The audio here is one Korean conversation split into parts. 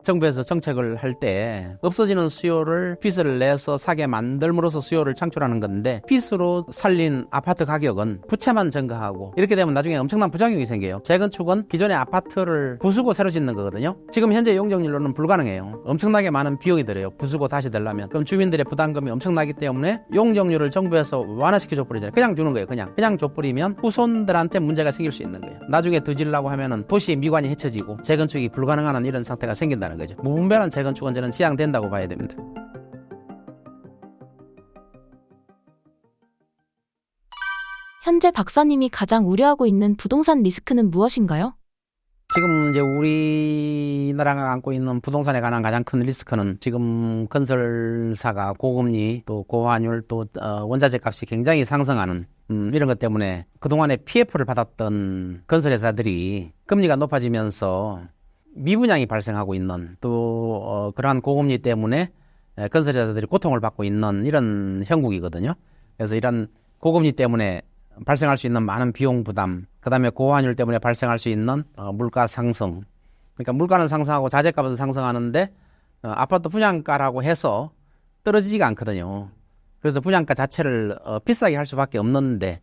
정부에서 정책을 할 때 없어지는 수요를 빚을 내서 사게 만들므로써 수요를 창출하는 건데, 빚으로 살린 아파트 가격은 부채만 증가하고, 이렇게 되면 나중에 엄청난 부작용이 생겨요. 재건축은 기존의 아파트를 부수고 새로 짓는 거거든요. 지금 현재 용적률로는 불가능해요. 엄청나게 많은 비용이 들어요, 부수고 다시 되려면. 그럼 주민들의 부담금이 엄청나기 때문에 용적률을 정부에서 완화시켜 줘버리잖아요. 그냥 주는 거예요. 그냥 줘버리면 후손들한테 문제가 생길 수 있는 거예요. 나중에 더 지으려고 하면은 도시의 미관이 해쳐지고 재건축이 불가능한 이런 상태가 생긴다는 거죠. 무분별한 재건축은 저는 지양된다고 봐야 됩니다. 현재 박사님이 가장 우려하고 있는 부동산 리스크는 무엇인가요? 지금 이제 우리나라가 안고 있는 부동산에 관한 가장 큰 리스크는, 지금 건설사가 고금리, 또 고환율, 또 원자재 값이 굉장히 상승하는 이런 것 때문에 그동안에 PF를 받았던 건설회사들이 금리가 높아지면서 미분양이 발생하고 있는, 또 그러한 고금리 때문에 건설회사들이 고통을 받고 있는 이런 형국이거든요. 그래서 이런 고금리 때문에 발생할 수 있는 많은 비용 부담, 그 다음에 고환율 때문에 발생할 수 있는 물가 상승, 그러니까 물가는 상승하고 자재값은 상승하는데 아파트 분양가라고 해서 떨어지지가 않거든요. 그래서 분양가 자체를 비싸게 할 수밖에 없는데,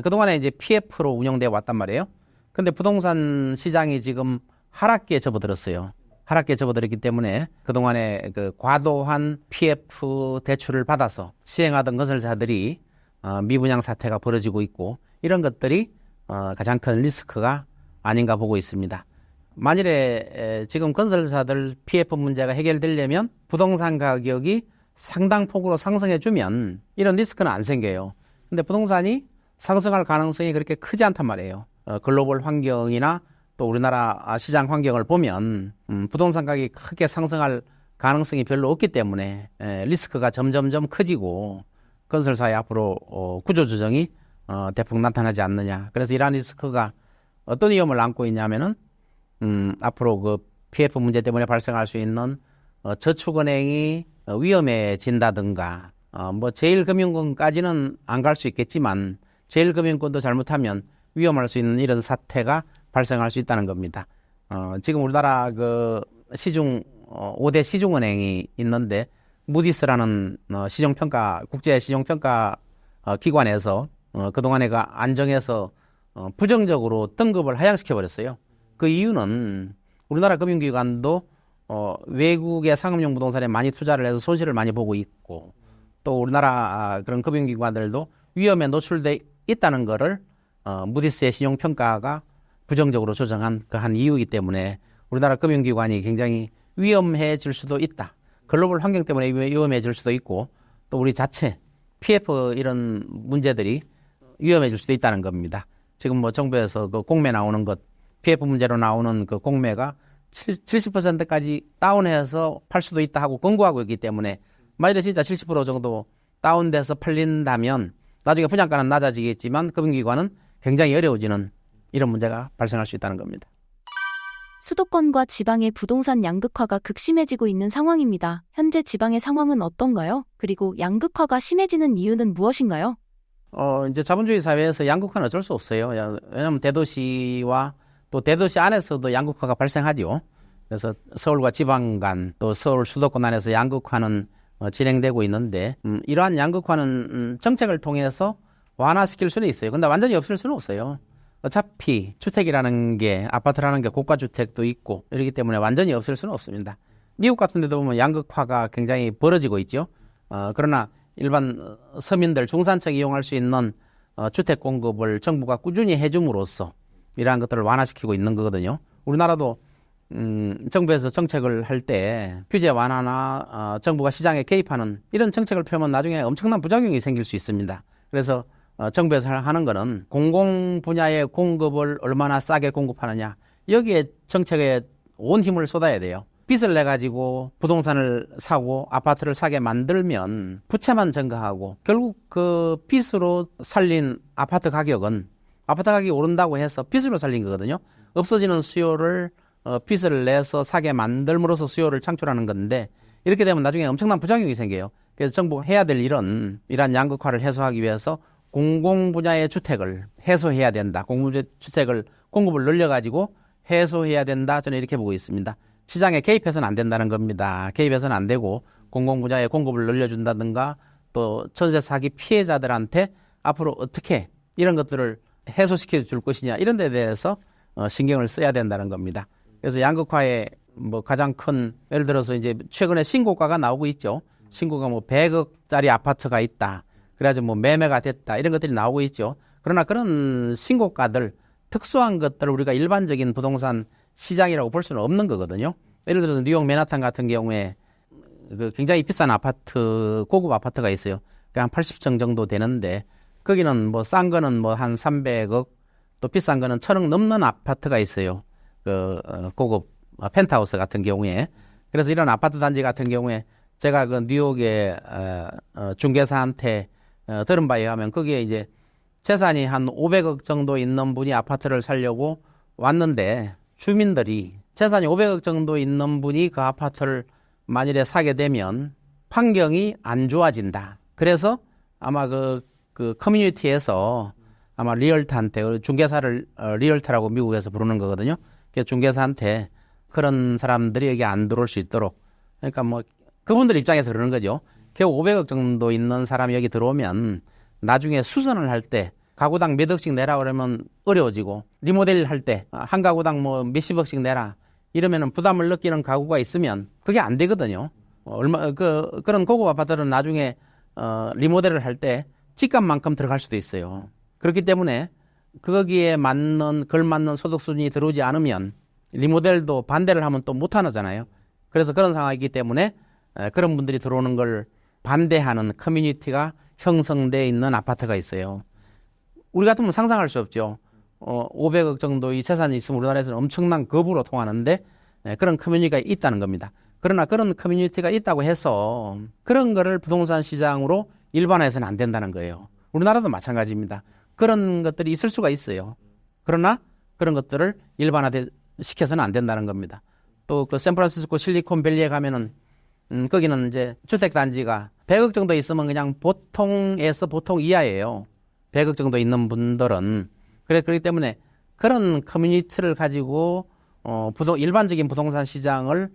그동안에 이제 PF로 운영되어 왔단 말이에요. 근데 부동산 시장이 지금 하락기에 접어들었어요. 하락기에 접어들었기 때문에 그동안에 그 과도한 PF 대출을 받아서 시행하던 건설사들이 미분양 사태가 벌어지고 있고, 이런 것들이 가장 큰 리스크가 아닌가 보고 있습니다. 만일에 지금 건설사들 PF 문제가 해결되려면 부동산 가격이 상당폭으로 상승해주면 이런 리스크는 안 생겨요. 근데 부동산이 상승할 가능성이 그렇게 크지 않단 말이에요. 글로벌 환경이나 또 우리나라 시장 환경을 보면 부동산 가격이 크게 상승할 가능성이 별로 없기 때문에 리스크가 점점점 커지고 건설사의 앞으로 구조조정이 대폭 나타나지 않느냐. 그래서 이러한 리스크가 어떤 위험을 안고 있냐면은 앞으로 그 PF 문제 때문에 발생할 수 있는 저축은행이 위험해진다든가, 뭐 제1금융권까지는 안 갈 수 있겠지만 제1금융권도 잘못하면 위험할 수 있는 이런 사태가 발생할 수 있다는 겁니다. 지금 우리나라 그 시중 5대 시중은행이 있는데, 무디스라는 시정평가, 국제 시정평가 기관에서 그동안에 그 안정해서 부정적으로 등급을 하향시켜 버렸어요. 그 이유는 우리나라 금융기관도 외국의 상업용 부동산에 많이 투자를 해서 손실을 많이 보고 있고, 또 우리나라 그런 금융기관들도 위험에 노출돼 있다는 거를 무디스의 신용평가가 부정적으로 조정한 그 한 이유이기 때문에 우리나라 금융기관이 굉장히 위험해질 수도 있다. 글로벌 환경 때문에 위험해질 수도 있고, 또 우리 자체 PF 이런 문제들이 위험해질 수도 있다는 겁니다. 지금 뭐 정부에서 그 공매 나오는 것, PF 문제로 나오는 그 공매가 70%까지 다운해서 팔 수도 있다 하고 권고하고 있기 때문에, 만일에 진짜 70% 정도 다운돼서 팔린다면 나중에 분양가는 낮아지겠지만 금융기관은 굉장히 어려워지는 이런 문제가 발생할 수 있다는 겁니다. 수도권과 지방의 부동산 양극화가 극심해지고 있는 상황입니다. 현재 지방의 상황은 어떤가요? 그리고 양극화가 심해지는 이유는 무엇인가요? 이제 자본주의 사회에서 양극화는 어쩔 수 없어요. 왜냐하면 대도시와 또 대도시 안에서도 양극화가 발생하죠. 그래서 서울과 지방 간, 또 서울 수도권 안에서 양극화는 진행되고 있는데, 이러한 양극화는 정책을 통해서 완화시킬 수는 있어요. 근데 완전히 없을 수는 없어요. 어차피 주택이라는 게, 아파트라는 게 고가주택도 있고 이렇기 때문에 완전히 없을 수는 없습니다. 미국 같은 데도 보면 양극화가 굉장히 벌어지고 있죠. 그러나 일반 서민들, 중산층이 이용할 수 있는 주택 공급을 정부가 꾸준히 해줌으로써 이러한 것들을 완화시키고 있는 거거든요. 우리나라도 정부에서 정책을 할 때 규제 완화나 정부가 시장에 개입하는 이런 정책을 펴면 나중에 엄청난 부작용이 생길 수 있습니다. 그래서 정부에서 하는 거는 공공 분야의 공급을 얼마나 싸게 공급하느냐, 여기에 정책에 온 힘을 쏟아야 돼요. 빚을 내가지고 부동산을 사고 아파트를 사게 만들면 부채만 증가하고, 결국 그 빚으로 살린 아파트 가격이 오른다고 해서 빚으로 살린 거거든요. 없어지는 수요를 빚을 내서 사게 만들므로써 수요를 창출하는 건데, 이렇게 되면 나중에 엄청난 부작용이 생겨요. 그래서 정부가 해야 될 일은 이러한 양극화를 해소하기 위해서 공공 분야의 주택을 해소해야 된다. 공공 주택을 공급을 늘려가지고 해소해야 된다. 저는 이렇게 보고 있습니다. 시장에 개입해서는 안 된다는 겁니다. 개입해서는 안 되고 공공분야의 공급을 늘려준다든가 또 전세 사기 피해자들한테 앞으로 어떻게 이런 것들을 해소시켜 줄 것이냐 이런 데 대해서 신경을 써야 된다는 겁니다. 그래서 양극화의 뭐 가장 큰 예를 들어서 이제 최근에 신고가가 나오고 있죠. 신고가 뭐 100억짜리 아파트가 있다. 그래가지고 뭐 매매가 됐다. 이런 것들이 나오고 있죠. 그러나 그런 신고가들 특수한 것들을 우리가 일반적인 부동산 시장이라고 볼 수는 없는 거거든요. 예를 들어서 뉴욕 맨하탄 같은 경우에 그 굉장히 비싼 아파트, 고급 아파트가 있어요. 한 80층 정도 되는데 거기는 뭐 싼 거는 뭐 한 300억 또 비싼 거는 1000억 넘는 아파트가 있어요. 그 고급 펜트하우스 같은 경우에. 그래서 이런 아파트 단지 같은 경우에 제가 그 뉴욕의 중개사한테 들은 바에 의하면 거기에 이제 재산이 한 500억 정도 있는 분이 아파트를 사려고 왔는데 주민들이 재산이 500억 정도 있는 분이 그 아파트를 만일에 사게 되면 환경이 안 좋아진다. 그래서 아마 그 커뮤니티에서 아마 리얼터한테 중개사를 리얼터라고 미국에서 부르는 거거든요. 그래서 중개사한테 그런 사람들이 여기 안 들어올 수 있도록 그러니까 뭐 그분들 입장에서 그러는 거죠. 겨우 500억 정도 있는 사람이 여기 들어오면 나중에 수선을 할 때 가구당 몇 억씩 내라 그러면 어려워지고 리모델 할 때 한 가구당 뭐 몇십억씩 내라 이러면은 부담을 느끼는 가구가 있으면 그게 안 되거든요. 그런 고급 아파트는 나중에 리모델을 할 때 집값만큼 들어갈 수도 있어요. 그렇기 때문에 거기에 걸맞는 소득 수준이 들어오지 않으면 리모델도 반대를 하면 또 못 하잖아요. 그래서 그런 상황이기 때문에 그런 분들이 들어오는 걸 반대하는 커뮤니티가 형성되어 있는 아파트가 있어요. 우리 같으면 상상할 수 없죠. 500억 정도의 재산이 있으면 우리나라에서는 엄청난 겁으로 통하는데 그런 커뮤니티가 있다는 겁니다. 그러나 그런 커뮤니티가 있다고 해서 그런 거를 부동산 시장으로 일반화해서는 안 된다는 거예요. 우리나라도 마찬가지입니다. 그런 것들이 있을 수가 있어요. 그러나 그런 것들을 일반화시켜서는 안 된다는 겁니다. 또 그 샌프란시스코 실리콘밸리에 가면은 거기는 이제 주택단지가 100억 정도 있으면 그냥 보통에서 보통 이하예요. 100억 정도 있는 분들은. 그렇기 때문에 그런 커뮤니티를 가지고 일반적인 부동산 시장을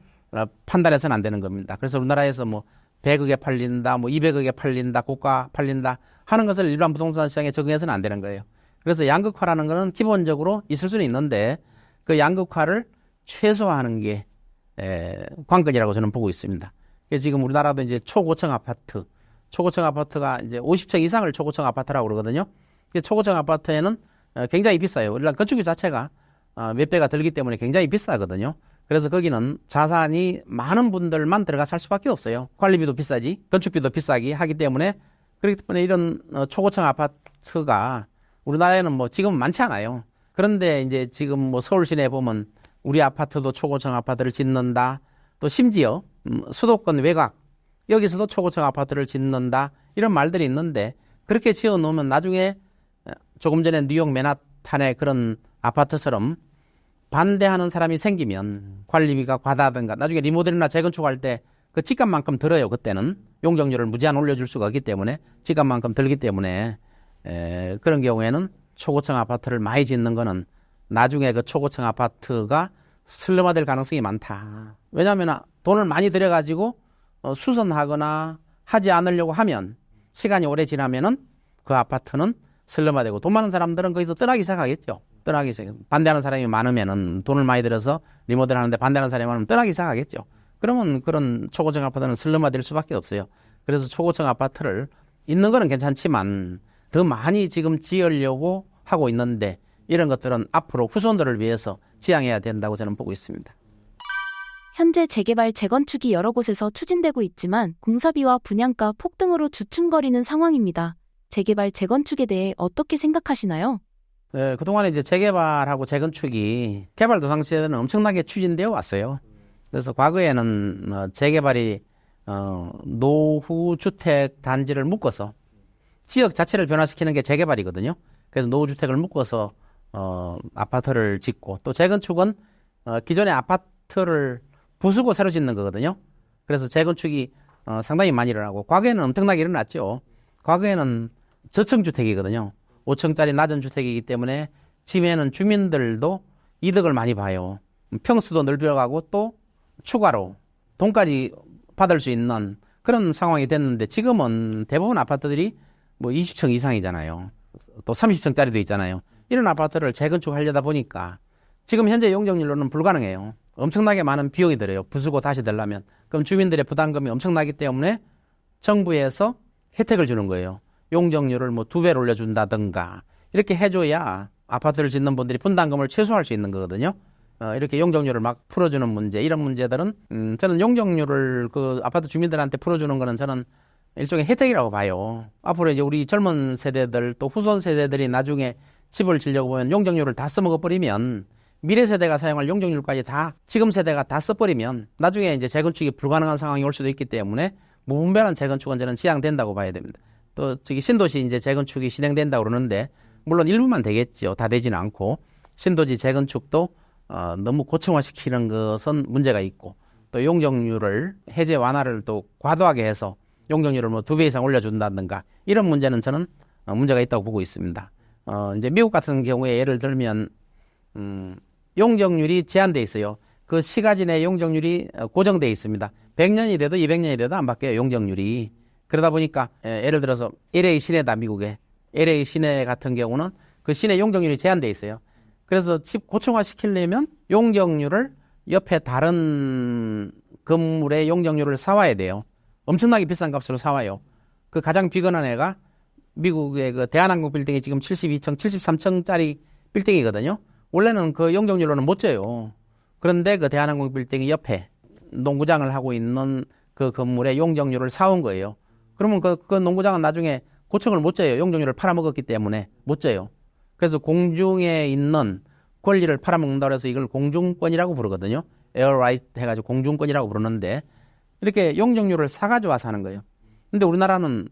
판단해서는 안 되는 겁니다. 그래서 우리나라에서 뭐 100억에 팔린다, 뭐 200억에 팔린다, 고가 팔린다 하는 것을 일반 부동산 시장에 적용해서는 안 되는 거예요. 그래서 양극화라는 것은 기본적으로 있을 수는 있는데 그 양극화를 최소화하는 게 관건이라고 저는 보고 있습니다. 지금 우리나라도 이제 초고층 아파트가 이제 50층 이상을 초고층 아파트라고 그러거든요. 초고층 아파트에는 굉장히 비싸요. 우리나라 건축비 자체가 몇 배가 들기 때문에 굉장히 비싸거든요. 그래서 거기는 자산이 많은 분들만 들어가 살 수밖에 없어요. 관리비도 비싸지, 건축비도 비싸기 하기 때문에 그렇기 때문에 이런 초고층 아파트가 우리나라에는 뭐 지금 많지 않아요. 그런데 이제 지금 뭐 서울 시내에 보면 우리 아파트도 초고층 아파트를 짓는다. 또 심지어 수도권 외곽 여기서도 초고층 아파트를 짓는다. 이런 말들이 있는데 그렇게 지어 놓으면 나중에 조금 전에 뉴욕 맨하탄의 그런 아파트처럼 반대하는 사람이 생기면 관리비가 과다하든가 나중에 리모델이나 재건축할 때 그 집값만큼 들어요. 그때는 용적률을 무제한 올려줄 수가 없기 때문에 집값만큼 들기 때문에 그런 경우에는 초고층 아파트를 많이 짓는 거는 나중에 그 초고층 아파트가 슬럼화될 가능성이 많다. 왜냐하면 돈을 많이 들여가지고 수선하거나 하지 않으려고 하면 시간이 오래 지나면은 그 아파트는 슬럼화되고 돈 많은 사람들은 거기서 떠나기 시작하겠죠. 반대하는 사람이 많으면은 돈을 많이 들여서 리모델 하는데 반대하는 사람이 많으면 떠나기 시작하겠죠. 그러면 그런 초고층 아파트는 슬럼화될 수밖에 없어요. 그래서 초고층 아파트를 있는 거는 괜찮지만 더 많이 지금 지으려고 하고 있는데 이런 것들은 앞으로 후손들을 위해서 지향해야 된다고 저는 보고 있습니다. 현재 재개발, 재건축이 여러 곳에서 추진되고 있지만 공사비와 분양가 폭등으로 주춤거리는 상황입니다. 재개발, 재건축에 대해 어떻게 생각하시나요? 그동안에 이제 재개발하고 재건축이 개발도상시에는 엄청나게 추진되어 왔어요. 그래서 과거에는 재개발이 노후 주택 단지를 묶어서 지역 자체를 변화시키는 게 재개발이거든요. 그래서 노후 주택을 묶어서 아파트를 짓고 또 재건축은 기존의 아파트를 부수고 새로 짓는 거거든요. 그래서 재건축이 상당히 많이 일어나고 과거에는 엄청나게 일어났죠. 과거에는 저층주택이거든요. 5층짜리 낮은 주택이기 때문에 지면은 주민들도 이득을 많이 봐요. 평수도 넓혀가고 또 추가로 돈까지 받을 수 있는 그런 상황이 됐는데 지금은 대부분 아파트들이 뭐 20층 이상이잖아요. 또 30층짜리도 있잖아요. 이런 아파트를 재건축하려다 보니까 지금 현재 용적률로는 불가능해요. 엄청나게 많은 비용이 들어요. 부수고 다시 되려면. 그럼 주민들의 부담금이 엄청나기 때문에 정부에서 혜택을 주는 거예요. 용적률을 뭐 2배로 올려준다든가 이렇게 해줘야 아파트를 짓는 분들이 분담금을 최소화할 수 있는 거거든요. 이렇게 용적률을 막 풀어주는 문제, 이런 문제들은 저는 용적률을 그 아파트 주민들한테 풀어주는 거는 저는 일종의 혜택이라고 봐요. 앞으로 이제 우리 젊은 세대들 또 후손 세대들이 나중에 집을 지려고 보면 용적률을 다 써먹어 버리면 미래 세대가 사용할 용적률까지 다 지금 세대가 다 써버리면 나중에 이제 재건축이 불가능한 상황이 올 수도 있기 때문에 무분별한 재건축은 저는 지양된다고 봐야 됩니다. 또 저기 신도시 이제 재건축이 진행된다고 그러는데 물론 일부만 되겠죠. 다 되지는 않고 신도시 재건축도 너무 고층화시키는 것은 문제가 있고 또 용적률을 해제 완화를 또 과도하게 해서 용적률을 뭐 2배 이상 올려준다든가 이런 문제는 저는 문제가 있다고 보고 있습니다. 이제 미국 같은 경우에 예를 들면 용적률이 제한돼 있어요. 그 시가지 내 용적률이 고정돼 있습니다. 100년이 돼도 200년이 돼도 안 바뀌어요. 용적률이. 그러다 보니까 예를 들어서 LA 시내다 미국에. LA 시내 같은 경우는 그 시내 용적률이 제한돼 있어요. 그래서 집 고층화 시키려면 용적률을 옆에 다른 건물의 용적률을 사와야 돼요. 엄청나게 비싼 값으로 사와요. 그 가장 비건한 애가 미국의 그 대한항공 빌딩이 지금 72층, 73층짜리 빌딩이거든요. 원래는 그 용적률로는 못 져요. 그런데 그 대한항공 빌딩이 옆에 농구장을 하고 있는 그 건물의 용적률을 사온 거예요. 그러면 그 농구장은 나중에 고층을 못 져요. 용적률을 팔아먹었기 때문에 못 져요. 그래서 공중에 있는 권리를 팔아먹는다고 해서 이걸 공중권이라고 부르거든요. 에어라이트 해가지고 공중권이라고 부르는데 이렇게 용적률을 사가지고 와서 하는 거예요. 근데 우리나라는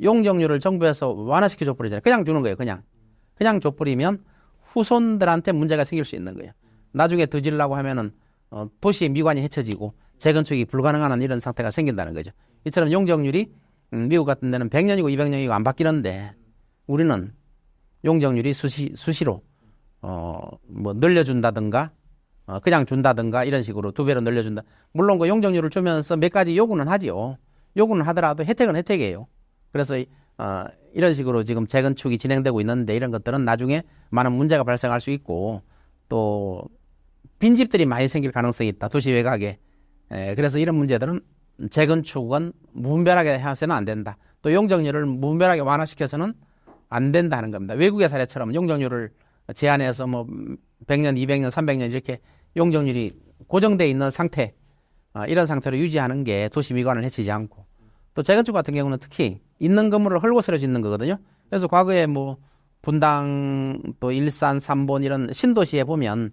용적률을 정부에서 완화시켜 줘버리잖아요. 그냥 주는 거예요. 그냥 줘버리면 후손들한테 문제가 생길 수 있는 거예요. 나중에 더 지으려고 하면은 도시의 미관이 해쳐지고 재건축이 불가능한 이런 상태가 생긴다는 거죠. 이처럼 용적률이 미국 같은 데는 100년이고 200년이고 안 바뀌는데 우리는 용적률이 수시로 뭐 늘려준다든가 그냥 준다든가 이런 식으로 2배로 늘려준다. 물론 그 용적률을 주면서 몇 가지 요구는 하지요. 요구는 하더라도 혜택은 혜택이에요. 그래서 이런 식으로 지금 재건축이 진행되고 있는데 이런 것들은 나중에 많은 문제가 발생할 수 있고 또 빈집들이 많이 생길 가능성이 있다. 도시 외곽에. 그래서 이런 문제들은 재건축은 무분별하게 해서는 안 된다. 또 용적률을 무분별하게 완화시켜서는 안 된다는 겁니다. 외국의 사례처럼 용적률을 제한해서 뭐 100년, 200년, 300년 이렇게 용적률이 고정되어 있는 상태, 이런 상태로 유지하는 게 도시 미관을 해치지 않고 또 재건축 같은 경우는 특히 있는 건물을 헐고 새로 짓는 거거든요. 그래서 과거에 뭐 분당 또 일산, 삼본 이런 신도시에 보면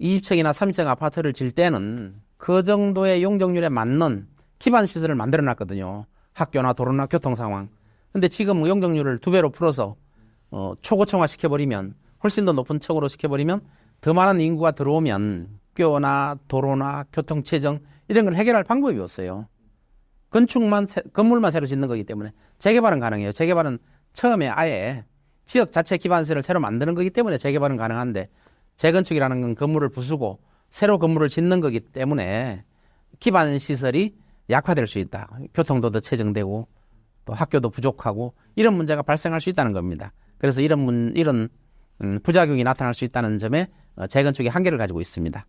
20층이나 30층 아파트를 질 때는 그 정도의 용적률에 맞는 기반 시설을 만들어 놨거든요. 학교나 도로나 교통 상황. 근데 지금 용적률을 2배로 풀어서 초고층화 시켜버리면 훨씬 더 높은 층으로 시켜버리면 더 많은 인구가 들어오면 학교나 도로나 교통 체증 이런 걸 해결할 방법이 없어요. 건물만 새로 짓는 거기 때문에 재개발은 가능해요. 재개발은 처음에 아예 지역 자체 기반시설을 새로 만드는 거기 때문에 재개발은 가능한데 재건축이라는 건 건물을 부수고 새로 건물을 짓는 거기 때문에 기반 시설이 약화될 수 있다. 교통도 더 체증되고 또 학교도 부족하고 이런 문제가 발생할 수 있다는 겁니다. 그래서 이런 부작용이 나타날 수 있다는 점에 재건축의 한계를 가지고 있습니다.